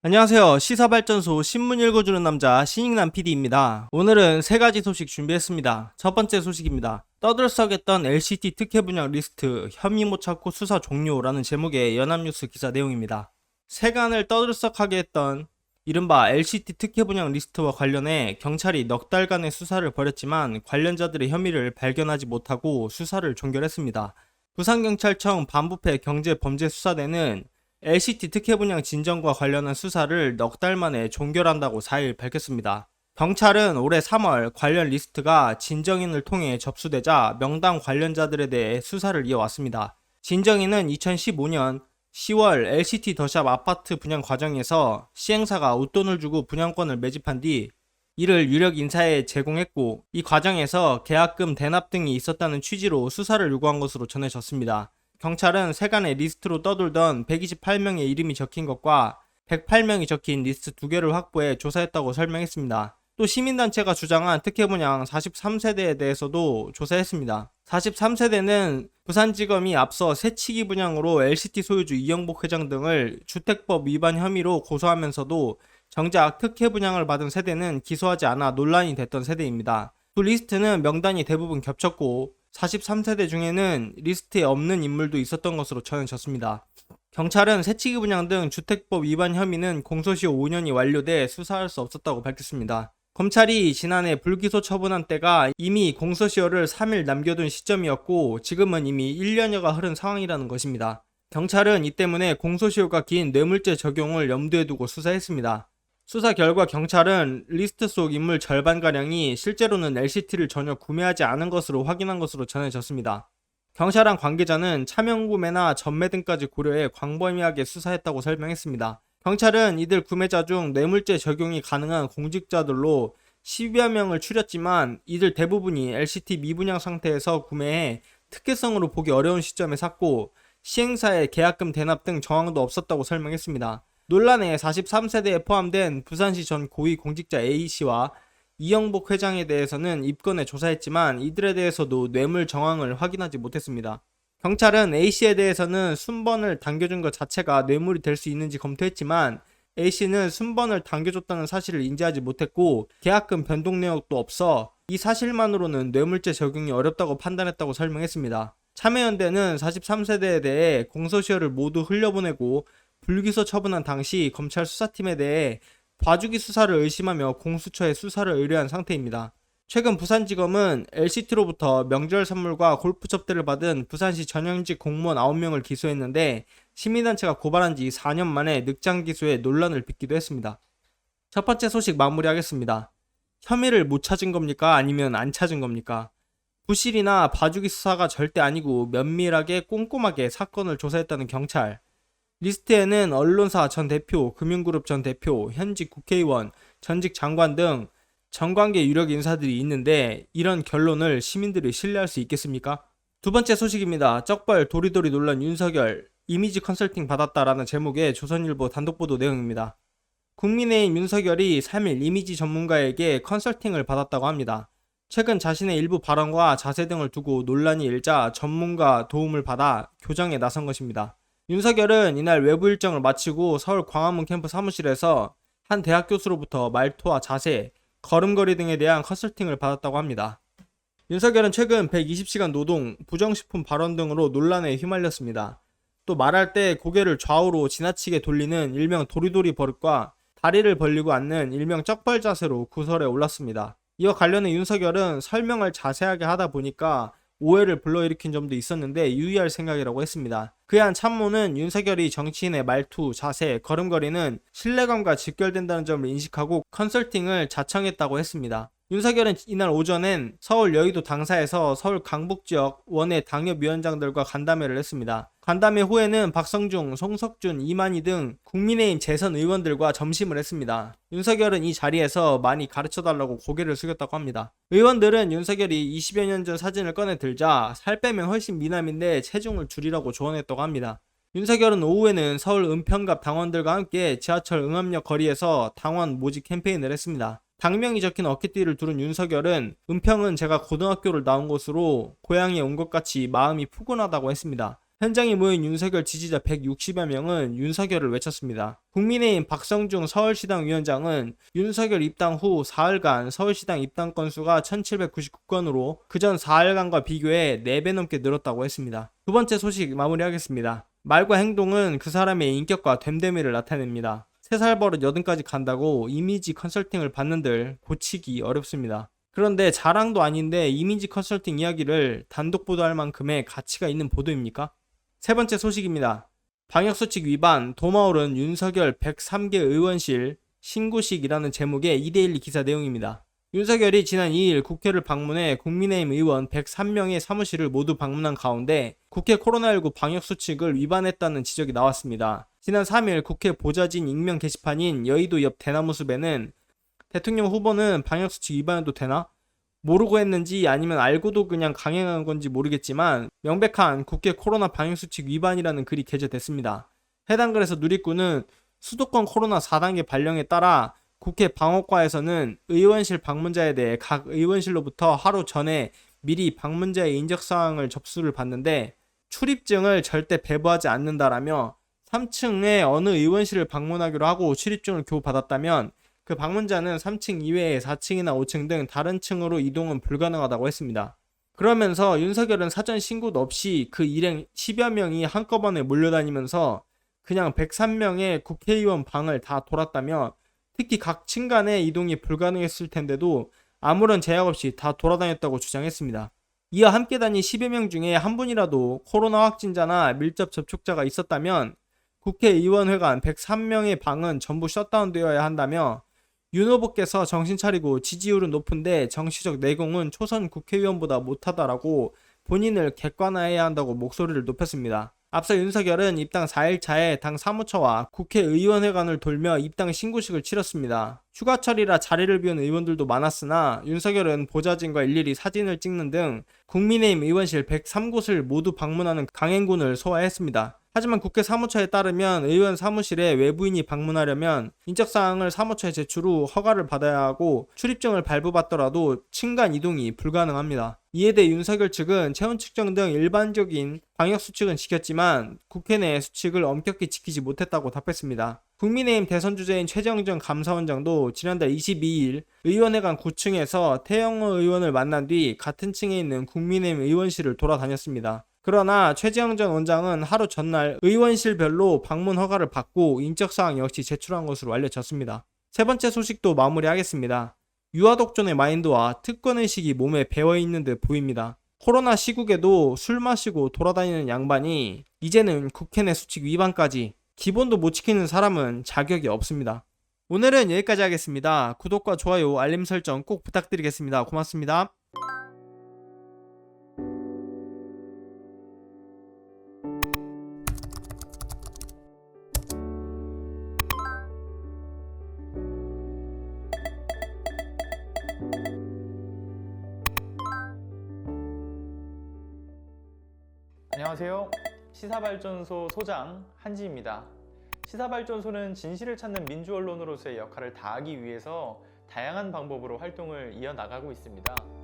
안녕하세요. 시사발전소 신문 읽어주는 남자 신익남 PD입니다. 오늘은 세 가지 소식 준비했습니다. 첫 번째 소식입니다. 떠들썩했던 LCT 특혜 분양 리스트 혐의 못 찾고 수사 종료라는 제목의 연합뉴스 기사 내용입니다. 세간을 떠들썩하게 했던 이른바 LCT 특혜 분양 리스트와 관련해 경찰이 넉 달간의 수사를 벌였지만 관련자들의 혐의를 발견하지 못하고 수사를 종결했습니다. 부산경찰청 반부패 경제범죄수사대는 LCT 특혜 분양 진정과 관련한 수사를 넉 달 만에 종결한다고 4일 밝혔습니다. 경찰은 올해 3월 관련 리스트가 진정인을 통해 접수되자 명당 관련자들에 대해 수사를 이어왔습니다. 진정인은 2015년 10월 LCT 더샵 아파트 분양 과정에서 시행사가 웃돈을 주고 분양권을 매집한 뒤 이를 유력 인사에 제공했고, 이 과정에서 계약금 대납 등이 있었다는 취지로 수사를 요구한 것으로 전해졌습니다. 경찰은 세간의 리스트로 떠돌던 128명의 이름이 적힌 것과 108명이 적힌 리스트 2개를 확보해 조사했다고 설명했습니다. 또 시민단체가 주장한 특혜 분양 43세대에 대해서도 조사했습니다. 43세대는 부산지검이 앞서 새치기 분양으로 LCT 소유주 이영복 회장 등을 주택법 위반 혐의로 고소하면서도 정작 특혜 분양을 받은 세대는 기소하지 않아 논란이 됐던 세대입니다. 두 리스트는 명단이 대부분 겹쳤고 43세대 중에는 리스트에 없는 인물도 있었던 것으로 전해졌습니다. 경찰은 새치기 분양 등 주택법 위반 혐의는 공소시효 5년이 완료돼 수사할 수 없었다고 밝혔습니다. 검찰이 지난해 불기소 처분한 때가 이미 공소시효를 3일 남겨둔 시점이었고 지금은 이미 1년여가 흐른 상황이라는 것입니다. 경찰은 이 때문에 공소시효가 긴 뇌물죄 적용을 염두에 두고 수사했습니다. 수사 결과 경찰은 리스트 속 인물 절반가량이 실제로는 LCT를 전혀 구매하지 않은 것으로 확인한 것으로 전해졌습니다. 경찰한 관계자는 차명 구매나 전매 등까지 고려해 광범위하게 수사했다고 설명했습니다. 경찰은 이들 구매자 중 뇌물죄 적용이 가능한 공직자들로 10여 명을 추렸지만 이들 대부분이 LCT 미분양 상태에서 구매해 특혜성으로 보기 어려운 시점에 샀고 시행사의 계약금 대납 등 정황도 없었다고 설명했습니다. 논란에 43세대에 포함된 부산시 전 고위공직자 A씨와 이영복 회장에 대해서는 입건해 조사했지만 이들에 대해서도 뇌물 정황을 확인하지 못했습니다. 경찰은 A씨에 대해서는 순번을 당겨준 것 자체가 뇌물이 될 수 있는지 검토했지만 A씨는 순번을 당겨줬다는 사실을 인지하지 못했고 계약금 변동 내역도 없어 이 사실만으로는 뇌물죄 적용이 어렵다고 판단했다고 설명했습니다. 참여연대는 43세대에 대해 공소시효를 모두 흘려보내고 불기소 처분한 당시 검찰 수사팀에 대해 봐주기 수사를 의심하며 공수처에 수사를 의뢰한 상태입니다. 최근 부산지검은 LCT로부터 명절 선물과 골프 접대를 받은 부산시 전현직 공무원 9명을 기소했는데 시민단체가 고발한 지 4년 만에 늑장 기소에 논란을 빚기도 했습니다. 첫 번째 소식 마무리하겠습니다. 혐의를 못 찾은 겁니까? 아니면 안 찾은 겁니까? 부실이나 봐주기 수사가 절대 아니고 면밀하게 꼼꼼하게 사건을 조사했다는 경찰. 리스트에는 언론사 전 대표, 금융그룹 전 대표, 현직 국회의원, 전직 장관 등 정관계 유력 인사들이 있는데 이런 결론을 시민들이 신뢰할 수 있겠습니까? 두 번째 소식입니다. 쩍벌 도리도리 논란 윤석열 이미지 컨설팅 받았다라는 제목의 조선일보 단독보도 내용입니다. 국민의힘 윤석열이 3일 이미지 전문가에게 컨설팅을 받았다고 합니다. 최근 자신의 일부 발언과 자세 등을 두고 논란이 일자 전문가 도움을 받아 교정에 나선 것입니다. 윤석열은 이날 외부 일정을 마치고 서울 광화문 캠프 사무실에서 한 대학 교수로부터 말투와 자세, 걸음걸이 등에 대한 컨설팅을 받았다고 합니다. 윤석열은 최근 120시간 노동, 부정식품 발언 등으로 논란에 휘말렸습니다. 또 말할 때 고개를 좌우로 지나치게 돌리는 일명 도리도리 버릇과 다리를 벌리고 앉는 일명 쩍벌 자세로 구설에 올랐습니다. 이와 관련해 윤석열은 설명을 자세하게 하다 보니까 오해를 불러일으킨 점도 있었는데 유의할 생각이라고 했습니다. 그의 한 참모는 윤석열이 정치인의 말투, 자세, 걸음걸이는 신뢰감과 직결된다는 점을 인식하고 컨설팅을 자청했다고 했습니다. 윤석열은 이날 오전엔 서울 여의도 당사에서 서울 강북지역 원외 당협위원장들과 간담회를 했습니다. 간담회 후에는 박성중, 송석준, 이만희 등 국민의힘 재선 의원들과 점심을 했습니다. 윤석열은 이 자리에서 많이 가르쳐달라고 고개를 숙였다고 합니다. 의원들은 윤석열이 20여 년 전 사진을 꺼내 들자 살 빼면 훨씬 미남인데 체중을 줄이라고 조언했다고 합니다. 윤석열은 오후에는 서울 은평갑 당원들과 함께 지하철 응암역 거리에서 당원 모집 캠페인을 했습니다. 당명이 적힌 어깨띠를 두른 윤석열은 은평은 제가 고등학교를 나온 곳으로 고향에 온 것 같이 마음이 푸근하다고 했습니다. 현장에 모인 윤석열 지지자 160여 명은 윤석열을 외쳤습니다. 국민의힘 박성중 서울시당 위원장은 윤석열 입당 후 4일간 서울시당 입당 건수가 1799건으로 그전 4일간과 비교해 4배 넘게 늘었다고 했습니다. 두 번째 소식 마무리하겠습니다. 말과 행동은 그 사람의 인격과 됨됨이를 나타냅니다. 3살 버릇 80까지 간다고 이미지 컨설팅을 받는들 고치기 어렵습니다. 그런데 자랑도 아닌데 이미지 컨설팅 이야기를 단독 보도할 만큼의 가치가 있는 보도입니까? 세 번째 소식입니다. 방역수칙 위반, 도마오른 윤석열 103개 의원실 신고식이라는 제목의 2대1 기사 내용입니다. 윤석열이 지난 2일 국회를 방문해 국민의힘 의원 103명의 사무실을 모두 방문한 가운데 국회 코로나19 방역수칙을 위반했다는 지적이 나왔습니다. 지난 3일 국회 보좌진 익명 게시판인 여의도 옆 대나무숲에는 대통령 후보는 방역수칙 위반해도 되나? 모르고 했는지 아니면 알고도 그냥 강행한 건지 모르겠지만 명백한 국회 코로나 방역수칙 위반이라는 글이 게재됐습니다. 해당 글에서 누리꾼은 수도권 코로나 4단계 발령에 따라 국회 방어과에서는 의원실 방문자에 대해 각 의원실로부터 하루 전에 미리 방문자의 인적사항을 접수를 받는데 출입증을 절대 배부하지 않는다라며 3층에 어느 의원실을 방문하기로 하고 출입증을 교부받았다면 그 방문자는 3층 이외에 4층이나 5층 등 다른 층으로 이동은 불가능하다고 했습니다. 그러면서 윤석열은 사전 신고도 없이 그 일행 10여 명이 한꺼번에 몰려다니면서 그냥 103명의 국회의원 방을 다 돌았다며 특히 각 층 간의 이동이 불가능했을 텐데도 아무런 제약 없이 다 돌아다녔다고 주장했습니다. 이와 함께 다닌 10여 명 중에 한 분이라도 코로나 확진자나 밀접 접촉자가 있었다면 국회의원회관 103명의 방은 전부 셧다운되어야 한다며 윤 후보께서 정신 차리고 지지율은 높은데 정치적 내공은 초선 국회의원보다 못하다라고 본인을 객관화해야 한다고 목소리를 높였습니다. 앞서 윤석열은 입당 4일차에 당 사무처와 국회의원회관을 돌며 입당 신고식을 치렀습니다. 휴가철이라 자리를 비운 의원들도 많았으나 윤석열은 보좌진과 일일이 사진을 찍는 등 국민의힘 의원실 103곳을 모두 방문하는 강행군을 소화했습니다. 하지만 국회 사무처에 따르면 의원 사무실에 외부인이 방문하려면 인적사항을 사무처에 제출 후 허가를 받아야 하고 출입증을 발부받더라도 층간 이동이 불가능합니다. 이에 대해 윤석열 측은 체온 측정 등 일반적인 방역수칙은 지켰지만 국회 내 수칙을 엄격히 지키지 못했다고 답했습니다. 국민의힘 대선 주자인 최정정 감사원장도 지난달 22일 의원회관 9층에서 태영호 의원을 만난 뒤 같은 층에 있는 국민의힘 의원실을 돌아다녔습니다. 그러나 최재형 전 원장은 하루 전날 의원실별로 방문 허가를 받고 인적사항 역시 제출한 것으로 알려졌습니다. 세 번째 소식도 마무리하겠습니다. 유아독존의 마인드와 특권의식이 몸에 배어있는 듯 보입니다. 코로나 시국에도 술 마시고 돌아다니는 양반이 이제는 국회 내 수칙 위반까지 기본도 못 지키는 사람은 자격이 없습니다. 오늘은 여기까지 하겠습니다. 구독과 좋아요, 알림 설정 꼭 부탁드리겠습니다. 고맙습니다. 안녕하세요. 시사발전소 소장 한지입니다. 시사발전소는 진실을 찾는 민주언론으로서의 역할을 다하기 위해서 다양한 방법으로 활동을 이어나가고 있습니다.